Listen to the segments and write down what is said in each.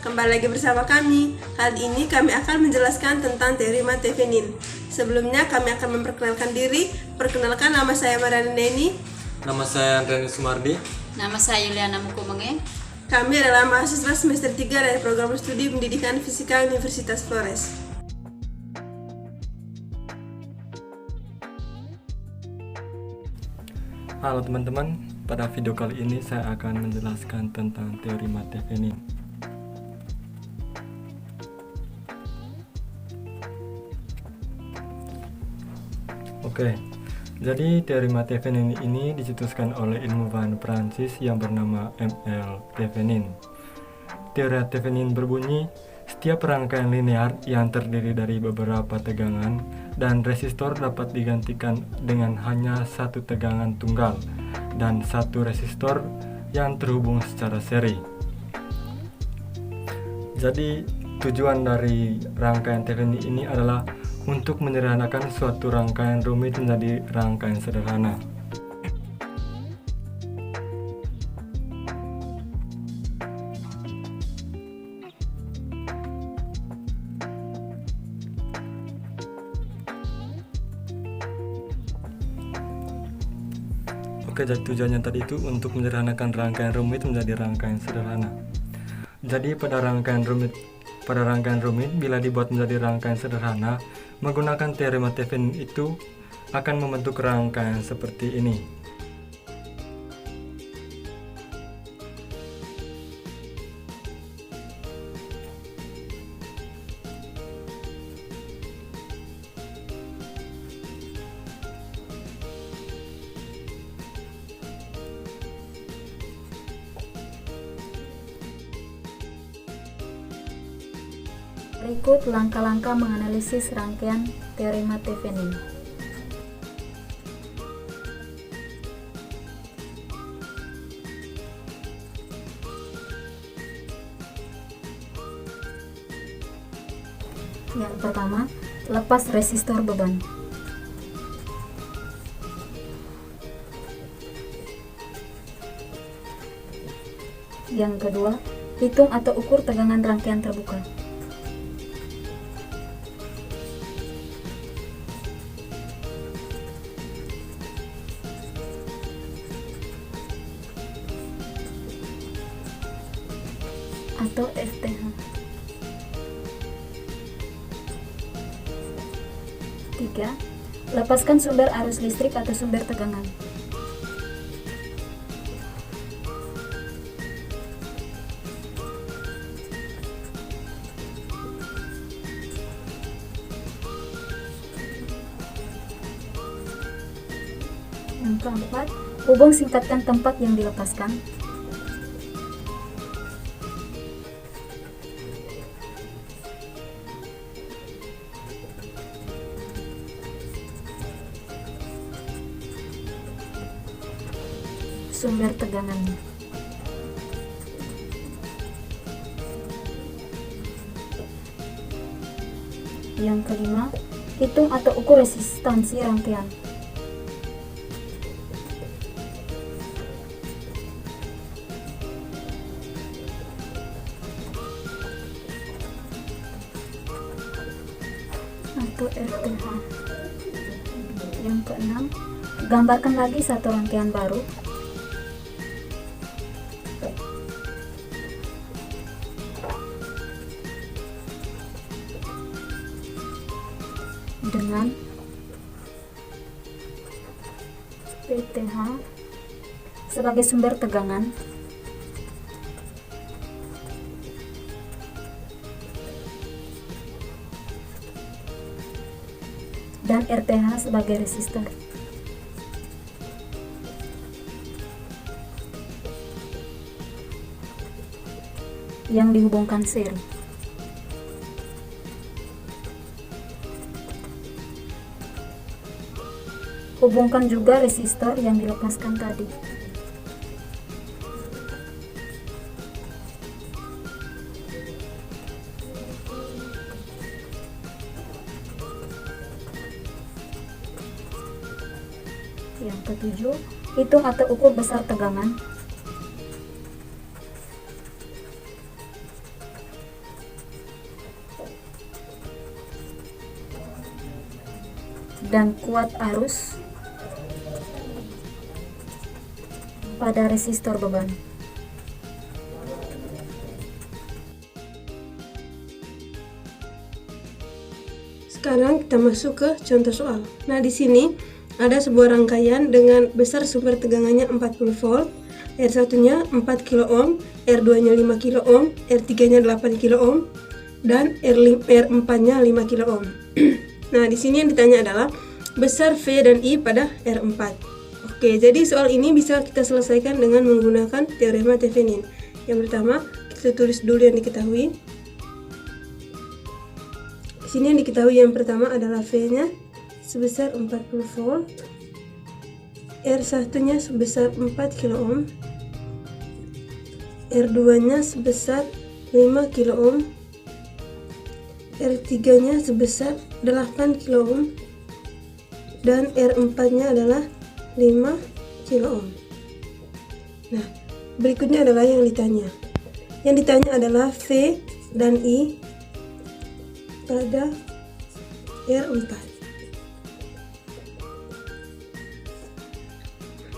Kembali lagi bersama kami. Kali ini kami akan menjelaskan tentang teori Matevenin. Sebelumnya kami akan memperkenalkan diri. Perkenalkan, nama saya Mariana Neni. Nama saya Andriani Sumardi. Nama saya Yuliana Mukumenge. Kami adalah mahasiswa semester 3 dari program studi pendidikan fisika Universitas Flores. Halo teman-teman, pada video kali ini saya akan menjelaskan tentang teori Matevenin. Oke, jadi teori Matevenin ini dicetuskan oleh ilmuwan Prancis yang bernama M.L. Thevenin. Teori Thevenin berbunyi, setiap rangkaian linear yang terdiri dari beberapa tegangan dan resistor dapat digantikan dengan hanya satu tegangan tunggal dan satu resistor yang terhubung secara seri. Jadi tujuan dari rangkaian Thevenin ini adalah untuk menyederhanakan suatu rangkaian rumit menjadi rangkaian sederhana. Oke, jadi tujuannya tadi itu untuk menyederhanakan rangkaian rumit menjadi rangkaian sederhana. Jadi pada rangkaian rumit bila dibuat menjadi rangkaian sederhana menggunakan teori Matevenin itu akan membentuk rangkaian seperti ini. Berikut langkah-langkah menganalisis rangkaian teori Matevenin. Yang pertama, lepas resistor beban. Yang kedua, hitung atau ukur tegangan rangkaian terbuka. Atau FTH. 3. Lepaskan sumber arus listrik atau sumber tegangan. Yang keempat, hubung singkatkan tempat yang dilepaskan. Sumber tegangannya. Yang kelima, hitung atau ukur resistansi rangkaian. Atau RTH. Yang keenam, gambarkan lagi satu rangkaian baru. Dengan PTH sebagai sumber tegangan dan RTH sebagai resistor. Yang dihubungkan seri. Hubungkan juga resistor yang dilepaskan tadi. Yang ketujuh, hitung atau ukur besar tegangan. dan kuat arus pada resistor beban. Sekarang kita masuk ke contoh soal. Nah, di sini ada sebuah rangkaian dengan besar sumber tegangannya 40 volt, R1-nya 4 kilo ohm, R2-nya 5 kilo ohm, R3-nya 8 kilo ohm, dan R4-nya 5 kilo ohm. Nah, di sini yang ditanya adalah besar V dan I pada R4. Oke, jadi soal ini bisa kita selesaikan dengan menggunakan teorema Thevenin. Yang pertama, kita tulis dulu yang diketahui. Di sini yang diketahui yang pertama adalah V-nya sebesar 40 volt, R1-nya sebesar 4 kilo ohm, R2-nya sebesar 5 kilo ohm, R3-nya sebesar 8 kilo ohm, dan R4-nya adalah 5 kilo ohm. Nah, berikutnya adalah yang ditanya. Yang ditanya adalah V dan I pada R4.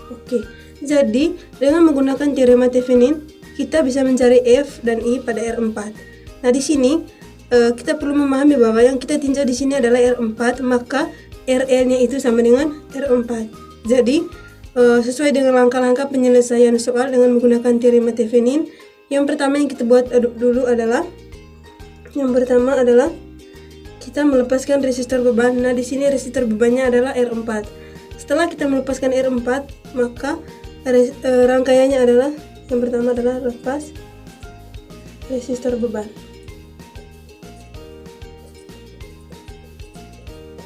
Oke, jadi dengan menggunakan teorema Thevenin kita bisa mencari F dan I pada R4. Nah, di sini kita perlu memahami bahwa yang kita tinjau di sini adalah R4, maka RL-nya itu sama dengan R4. Jadi sesuai dengan langkah-langkah penyelesaian soal dengan menggunakan teorema Thevenin, yang pertama yang kita buat dulu adalah kita melepaskan resistor beban. Nah, di sini resistor bebannya adalah R4. Setelah kita melepaskan R4, maka rangkaiannya adalah yang pertama adalah lepas resistor beban.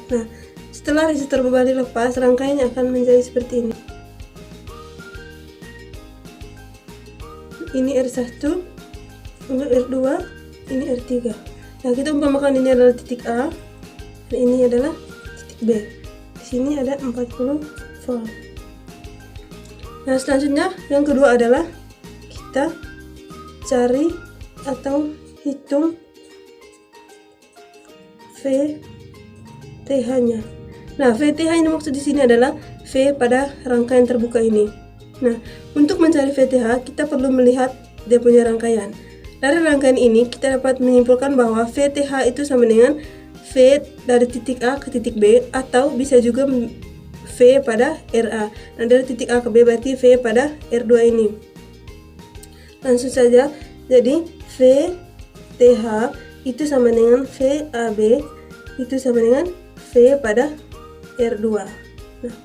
Nah, setelah resistor beban dilepas, rangkaiannya akan menjadi seperti ini. Ini R1, ini R2, ini R3. Nah, kita umpamakan ini adalah titik A dan ini adalah titik B. Di sini ada 40 volt. Nah, selanjutnya yang kedua adalah kita cari atau hitung VTH-nya. Nah, VTH ini maksud di sini adalah V pada rangkaian terbuka ini. Nah, untuk mencari VTH kita perlu melihat dia punya rangkaian. Dari rangkaian ini kita dapat menyimpulkan bahwa VTH itu sama dengan V dari titik A ke titik B, atau bisa juga V pada RA. Nah, dari titik A ke B berarti V pada R2 ini. Langsung saja, jadi VTH itu sama dengan VAB itu sama dengan V pada R2. Nah,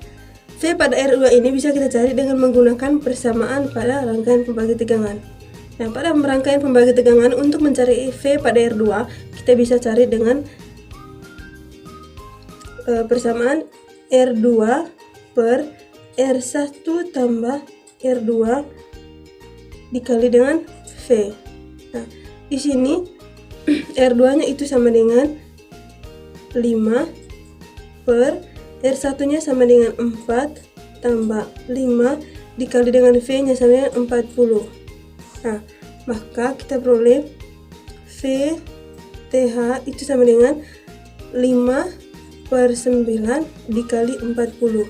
V pada R2 ini bisa kita cari dengan menggunakan persamaan pada rangkaian pembagi tegangan. Nah, pada rangkaian pembagi tegangan untuk mencari V pada R2 kita bisa cari dengan persamaan R2 per R1 tambah R2 dikali dengan V. Nah, di sini R2-nya itu sama dengan 5 per R1-nya sama dengan 4 tambah 5 dikali dengan V-nya sama dengan 40. Nah, maka kita peroleh VTH itu sama dengan 5 per 9 dikali 40.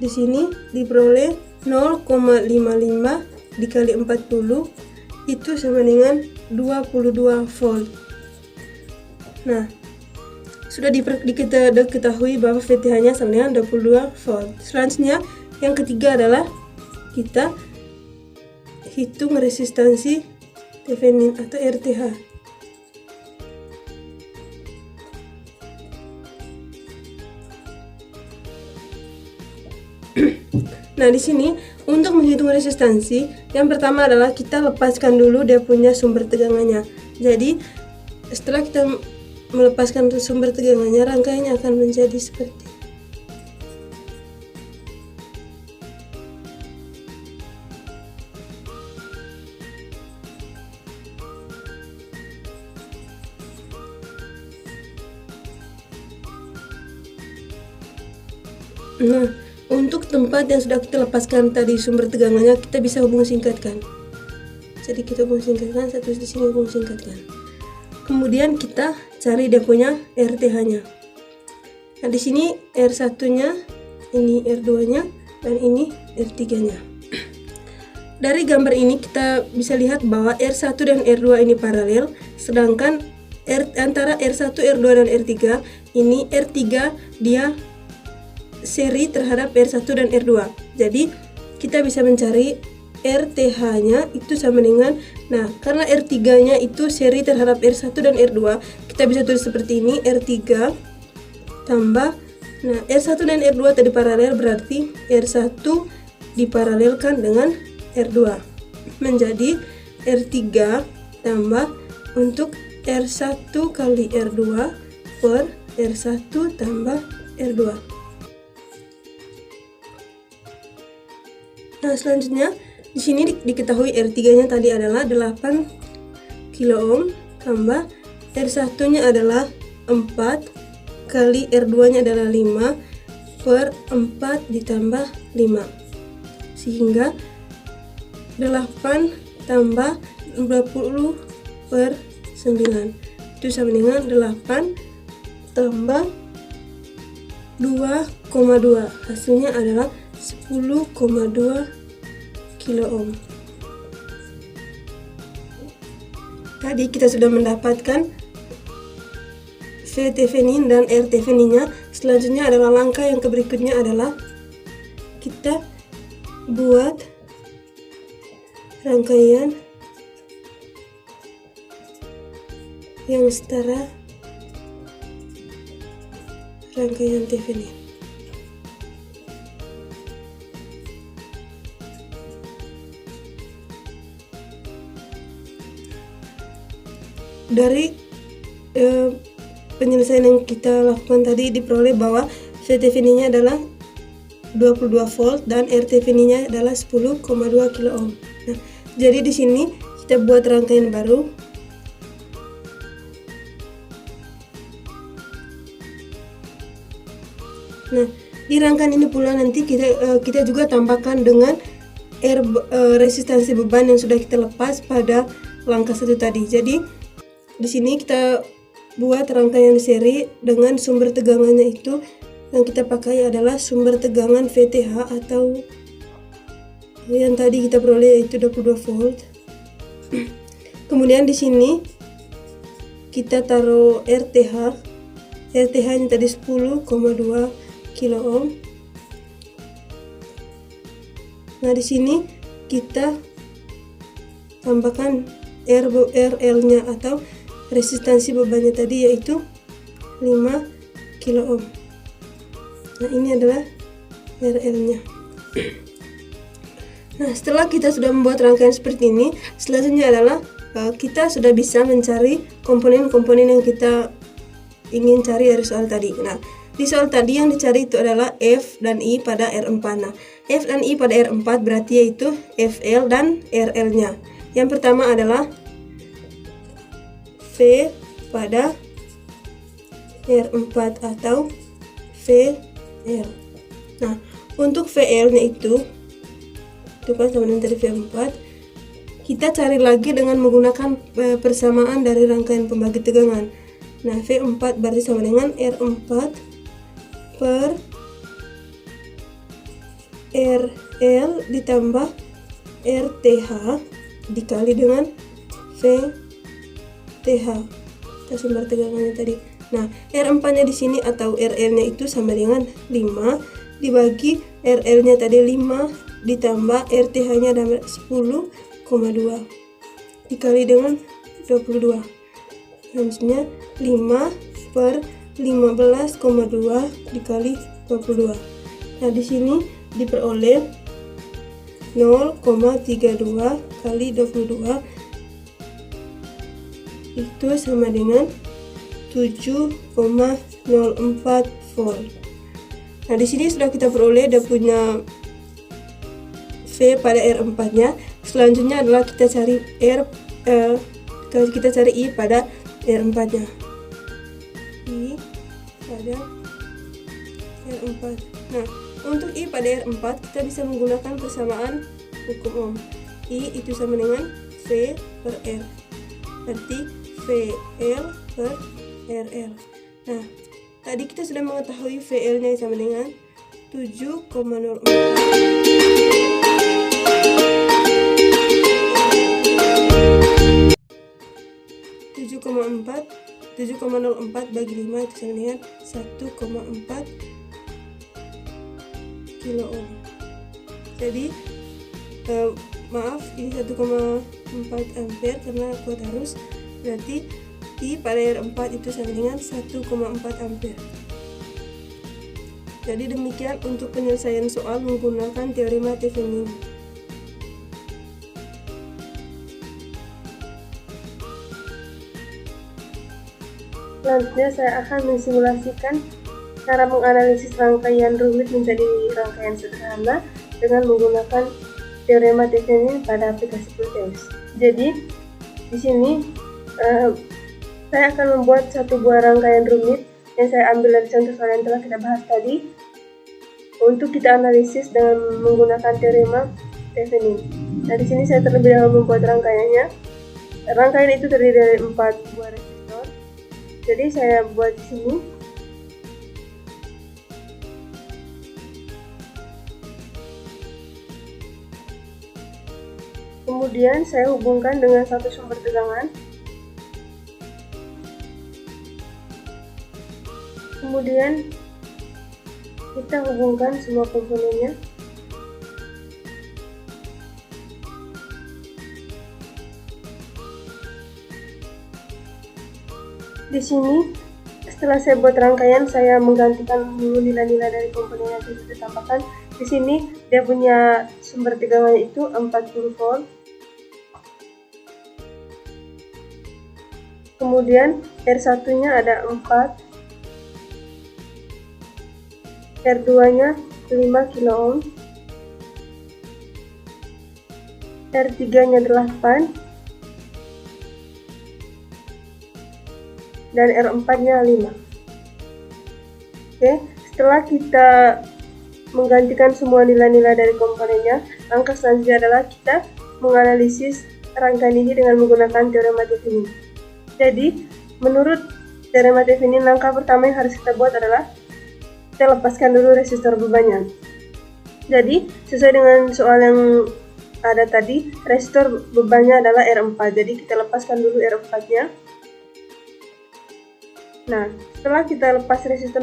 Di sini diperoleh 0,55 dikali 40 itu sama dengan 22 volt. Nah, sudah diketahui bahwa VTH-nya sama dengan 22 volt. Selanjutnya, yang ketiga adalah kita hitung resistansi Thevenin atau RTH. Nah, di sini untuk menghitung resistansi, yang pertama adalah kita lepaskan dulu dia punya sumber tegangannya. Jadi, setelah kita melepaskan sumber tegangannya, rangkaiannya akan menjadi seperti ini. Nah, untuk tempat yang sudah kita lepaskan tadi sumber tegangannya, kita bisa hubung singkatkan. Jadi kita hubung singkatkan, saya tulis di sini hubung singkatkan. Kemudian kita cari dia punya RTH-nya. Nah, di sini R1-nya, ini R2-nya, dan ini R3-nya. Dari gambar ini kita bisa lihat bahwa R1 dan R2 ini paralel, sedangkan antara R1, R2, dan R3, ini R3 dia seri terhadap R1 dan R2. Jadi kita bisa mencari RTH-nya itu sama dengan, nah karena R3-nya itu seri terhadap R1 dan R2, kita bisa tulis seperti ini, R3 tambah, nah R1 dan R2 tadi paralel, berarti R1 diparalelkan dengan R2, menjadi R3 tambah untuk R1 kali R2 per R1 tambah R2. Nah, selanjutnya di sini diketahui R3-nya tadi adalah 8 kilo ohm tambah R1-nya adalah 4 kali R2-nya adalah 5 per 4 ditambah 5, sehingga 8 tambah 20 per 9 itu sama dengan 8 tambah 2,2, hasilnya adalah 10,2 kilo ohm. Tadi kita sudah mendapatkan V Thevenin dan R Thevenin-nya. Selanjutnya adalah langkah yang berikutnya adalah kita buat rangkaian yang setara rangkaian Thevenin. Dari penyelesaian yang kita lakukan tadi diperoleh bahwa V Thevenin-nya adalah 22 volt dan R Thevenin-nya adalah 10,2 kilo ohm. Nah, jadi di sini kita buat rangkaian baru. Nah, di rangkaian ini pula nanti kita juga tambahkan dengan resistansi beban yang sudah kita lepas pada langkah 1 tadi. Jadi di sini kita buat rangkaian seri dengan sumber tegangannya itu yang kita pakai adalah sumber tegangan VTH atau yang tadi kita peroleh yaitu 22 volt. Kemudian di sini kita taruh RTH. RTH-nya tadi 10,2 kilo ohm. Nah, di sini kita tambahkan RL-nya atau resistansi bebannya tadi yaitu 5 kilo ohm. Nah, ini adalah RL-nya. Nah, setelah kita sudah membuat rangkaian seperti ini, selanjutnya adalah kita sudah bisa mencari komponen-komponen yang kita ingin cari dari soal tadi. Nah, di soal tadi yang dicari itu adalah F dan I pada R4. Nah, F dan I pada R4 berarti yaitu FL dan RL-nya. Yang pertama adalah V pada R4 atau VL. Nah, untuk VL-nya itu kan sama dengan tadi V4, kita cari lagi dengan menggunakan persamaan dari rangkaian pembagi tegangan. Nah, V4 berarti sama dengan R4 per RL ditambah RTH dikali dengan VTH, kita sumber tegangannya tadi. Nah, R4-nya di sini atau RL-nya itu sama dengan 5 dibagi RL-nya tadi 5 ditambah RTH-nya adalah 10,2 dikali dengan 22. Maksudnya 5 per 15,2 dikali 22. Nah, di sini diperoleh 0,32 kali 22 itu sama dengan 7,04 volt. Nah, di sini sudah kita peroleh dan punya V pada R4-nya. Selanjutnya adalah kita cari I pada R4-nya. I pada R4. Nah, untuk I pada R4 kita bisa menggunakan persamaan hukum ohm. I itu sama dengan V per R. Berarti VL per RL. Nah, tadi kita sudah mengetahui VL-nya sama dengan 7,04 bagi 5 itu sama dengan 1,4 kilo ohm. Jadi maaf, ini 1,4 ampere karena kuat arus, berarti I pada R4 itu sama dengan 1,4 ampere. Jadi demikian untuk penyelesaian soal menggunakan teorema Thevenin. Selanjutnya saya akan mensimulasikan cara menganalisis rangkaian rumit menjadi rangkaian sederhana dengan menggunakan teorema Thevenin pada aplikasi Proteus. Jadi di sini saya akan membuat satu buah rangkaian rumit yang saya ambil dari contoh soal yang telah kita bahas tadi untuk kita analisis dengan menggunakan teorema Thevenin. Nah, di sini saya terlebih dahulu membuat rangkaiannya. Rangkaian itu terdiri dari 4 buah resistor. Jadi saya buat di sini. Kemudian saya hubungkan dengan satu sumber tegangan. Kemudian kita hubungkan semua komponennya. Di sini setelah saya buat rangkaian, saya menggantikan dulu nilai-nilai dari komponen yang sudah ditambahkan. Di sini dia punya sumber tegangannya itu 40 volt. Kemudian R1-nya ada 4, R2-nya 5 kilo ohm, R3-nya 8, dan R4-nya 5. Oke, setelah kita menggantikan semua nilai-nilai dari komponennya, langkah selanjutnya adalah kita menganalisis rangkaian ini dengan menggunakan teorema Thevenin. Jadi, menurut teorema Thevenin, langkah pertama yang harus kita buat adalah kita lepaskan dulu resistor bebannya. Jadi, sesuai dengan soal yang ada tadi, resistor bebannya adalah R4. Jadi, kita lepaskan dulu R4-nya. Nah, setelah kita lepas resistor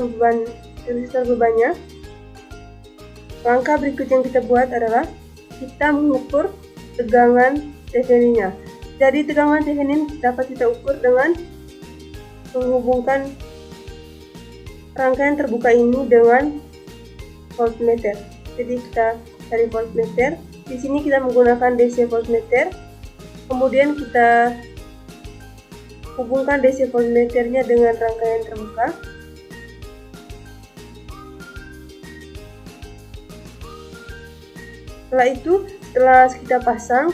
bebannya, langkah berikut yang kita buat adalah kita mengukur tegangan Thevenin-nya. Jadi tegangan Thevenin dapat kita ukur dengan menghubungkan rangkaian terbuka ini dengan voltmeter. Jadi kita cari voltmeter. Di sini kita menggunakan DC voltmeter. Kemudian kita hubungkan DC voltmeternya dengan rangkaian terbuka. Setelah itu, setelah kita pasang,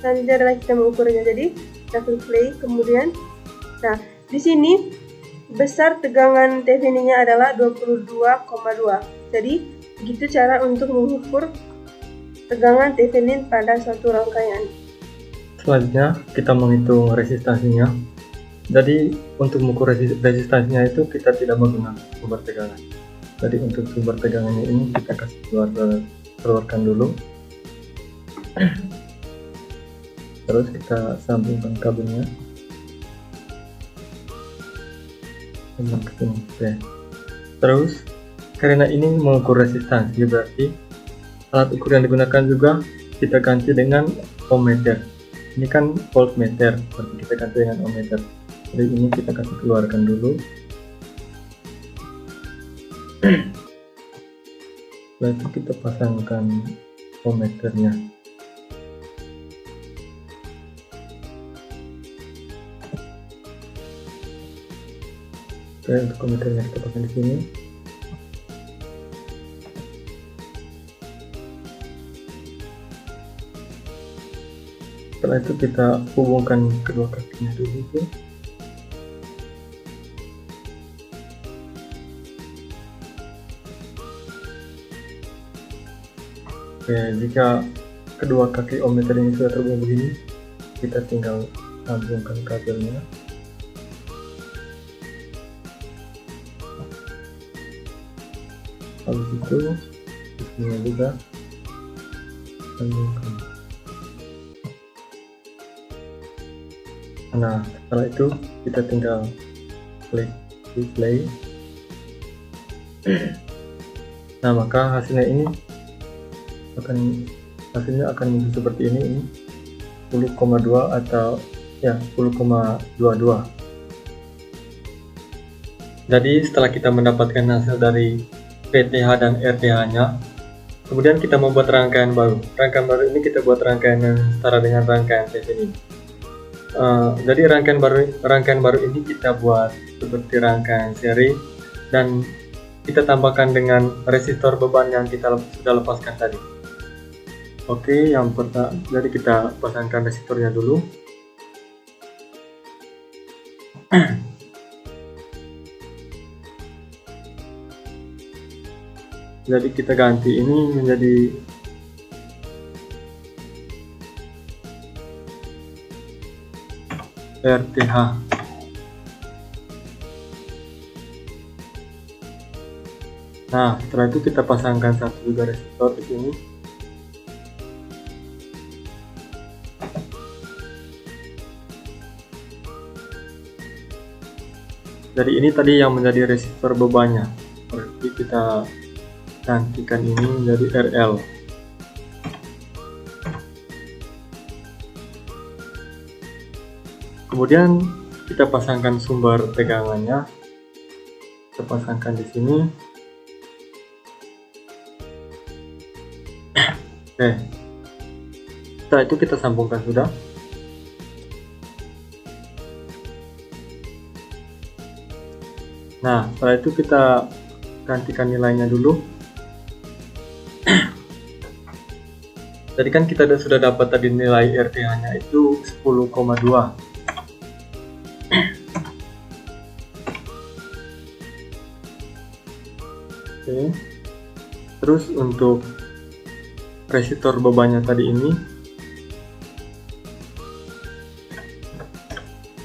selanjutnya adalah kita mengukurnya. Jadi kita klik play. Kemudian, nah di sini besar tegangan Thevenin-nya adalah 22,2. Jadi begitu cara untuk mengukur tegangan Thevenin pada suatu rangkaian. Selanjutnya kita menghitung resistansinya. Jadi untuk mengukur resistansinya itu kita tidak menggunakan sumber tegangan. Jadi untuk sumber tegangannya ini kita kasih keluarkan dulu. Terus kita sambungkan kabelnya. Ke sini. Oke. Terus karena ini mengukur resistansi, berarti alat ukur yang digunakan juga kita ganti dengan ohmmeter. Ini kan voltmeter, berarti kita ganti dengan ohmmeter. Jadi ini kita kasih keluarkan dulu. Setelah itu kita pasangkan ohmmeternya. Oke, untuk ohmmeternya kita pasang di sini. Setelah itu kita hubungkan kedua kakinya dulu. Oke, jika kedua kaki ohmmeter ini sudah terhubung begini, kita tinggal sambungkan kabelnya. habis itu disini juga sambungkan. Nah, setelah itu kita tinggal klik play. Nah, maka hasilnya akan muncul seperti ini 10,2 atau ya 10,22. Jadi setelah kita mendapatkan hasil dari PTH dan RTH nya, kemudian kita membuat rangkaian baru. Rangkaian baru ini kita buat rangkaian yang setara dengan rangkaian Thevenin. Jadi rangkaian baru ini kita buat seperti rangkaian seri dan kita tambahkan dengan resistor beban yang kita sudah lepaskan tadi. Oke, yang pertama, jadi kita pasangkan resistornya dulu. Jadi kita ganti ini menjadi RTH. Nah, setelah itu kita pasangkan satu juga resistor di sini. Jadi ini tadi yang menjadi resistor bebannya. Berarti kita gantikan ini menjadi RL. Kemudian kita pasangkan sumber tegangannya. Kita pasangkan di sini. Oke. Setelah itu kita sambungkan sudah. Nah, setelah itu kita gantikan nilainya dulu. Jadi kan kita sudah dapat tadi nilai RTH-nya itu 10,2. Oke. Terus untuk resistor bebannya tadi ini,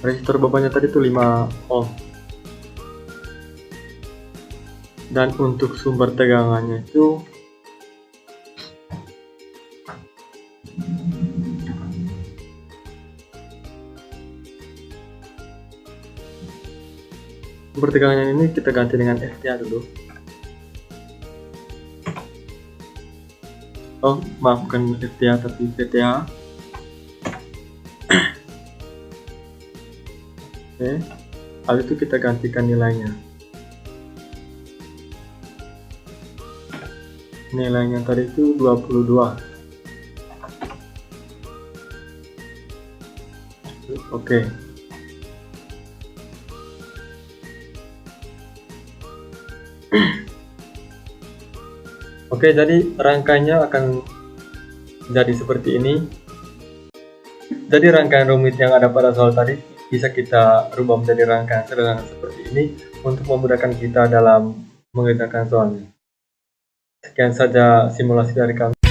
resistor bebannya tadi itu 5 ohm. Dan untuk sumber tegangannya itu ini kita ganti dengan FTA dulu. Oh, maaf, bukan FTA tapi VTA. Oke, habis itu kita gantikan nilainya. Nilainya tadi itu 22. Oke. Oke, jadi rangkaiannya akan jadi seperti ini. Jadi rangkaian rumit yang ada pada soal tadi bisa kita rubah menjadi rangkaian sederhana seperti ini untuk memudahkan kita dalam mengerjakan soalnya. Sekian saja simulasi dari kami.